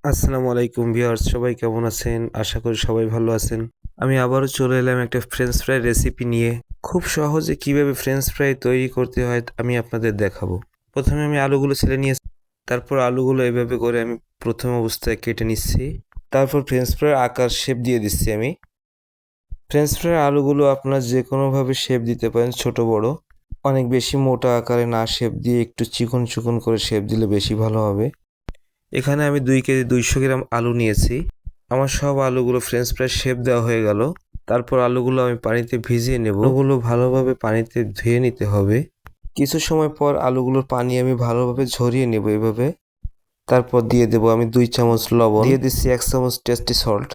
আসসালামু আলাইকুম ভিউয়ার্স, সবাই কেমন আছেন? আশা করি সবাই ভালো আছেন। আমি আবারও চলে এলাম একটা ফ্রেঞ্চ ফ্রাই রেসিপি নিয়ে। খুব সহজে কিভাবে ফ্রেঞ্চ ফ্রাই তৈরি করতে হয় আমি আপনাদের দেখাবো। প্রথমে আমি আলুগুলো ছিলে নিয়েছি, তারপর আলুগুলো এভাবে করে আমি প্রথম অবস্থায় কেটে নিচ্ছি। তারপর ফ্রেঞ্চ ফ্রাইয়ের আকার শেপ দিয়ে দিচ্ছি আমি। ফ্রেঞ্চ ফ্রাইয়ের আলুগুলো আপনারা যে কোনোভাবে শেপ দিতে পারেন, ছোট বড়। অনেক বেশি মোটা আকারে না শেপ দিয়ে একটু চিকন চিকন করে শেপ দিলে বেশি ভালো হবে। এখানে আমি 2 কেজি 200 গ্রাম আলু নিয়েছি। আমার সব আলুগুলো ফ্রেঞ্চ ফ্রাই শেপ দেওয়া হয়ে গেল। তারপর আলুগুলো আমি পানিতে ভিজিয়ে নেব। আলুগুলো ভালোভাবে পানিতে ধুয়ে নিতে হবে। কিছু সময় পর আলুগুলোর পানি আমি ভালোভাবে ঝরিয়ে নেব এভাবে। তারপর দিয়ে দেব আমি 2 চামচ লবণ, দিয়ে দিচ্ছি 1 চামচ টেস্টি সল্ট,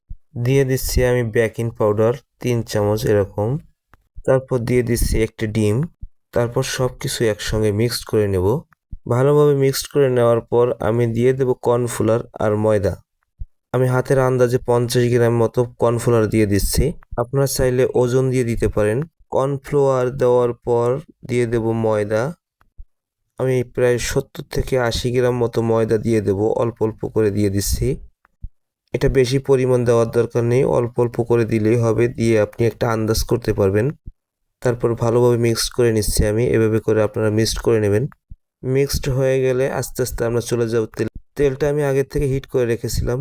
দিয়ে দিচ্ছি আমি বেকিং পাউডার 3 চামচ এরকম। তারপর দিয়ে দিচ্ছি একটি ডিম। তারপর সব কিছু একসঙ্গে মিক্সড করে নেব। ভালোভাবে মিক্সড করে নেওয়ার পর আমি দিয়ে দেব কর্নফ্লাওয়ার আর ময়দা। আমি হাতের আন্দাজে 50 গ্রাম মতো কর্নফ্লাওয়ার দিয়ে দিচ্ছি। আপনারা চাইলে ওজন দিয়ে দিতে পারেন। কর্নফ্লাওয়ার দেওয়ার পর দিয়ে দেব ময়দা। আমি প্রায় 70 থেকে 80 গ্রাম মতো ময়দা দিয়ে দেব, অল্প অল্প করে দিয়ে দিচ্ছি। এটা বেশি পরিমাণ দেওয়ার দরকার নেই, অল্প অল্প করে দিলেই হবে, দিয়ে আপনি একটা আন্দাজ করতে পারবেন। তারপর ভালোভাবে মিক্সড করে নিচ্ছি আমি, এভাবে করে আপনারা মিক্সড করে নেবেন। মিক্সড হয়ে গেলে আস্তে আস্তে আমরা চলে যাব তেলটা আমি আগের থেকে হিট করে রেখেছিলাম।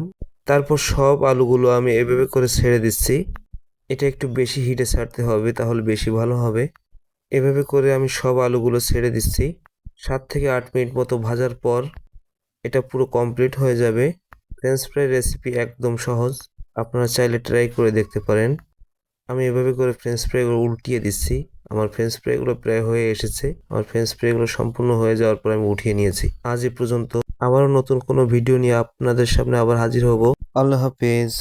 তারপর সব আলুগুলো আমি এভাবে করে ছেড়ে দিচ্ছি। এটা একটু বেশি হিটে ছাড়তে হবে, তাহলে বেশি ভালো হবে। এভাবে করে আমি সব আলুগুলো ছেড়ে দিচ্ছি। 7 থেকে 8 মিনিট মতো ভাজার পর এটা পুরো কমপ্লিট হয়ে যাবে। ফ্রেঞ্চ ফ্রাই রেসিপি একদম সহজ, আপনারা চাইলে ট্রাই করে দেখতে পারেন। আমি এভাবে করে ফ্রেঞ্চ ফ্রাইগুলো উল্টিয়ে দিচ্ছি। আমার ফ্রেঞ্চ ফ্রাইগুলো প্রায় হয়ে এসেছে। আমার ফ্রেঞ্চ ফ্রাইগুলো সম্পূর্ণ হয়ে যাওয়ার পর আমি উঠিয়ে নিয়েছি। আজ এ পর্যন্ত। আবারও নতুন কোনো ভিডিও নিয়ে আপনাদের সামনে আবার হাজির হব। আল্লাহ হাফেজ।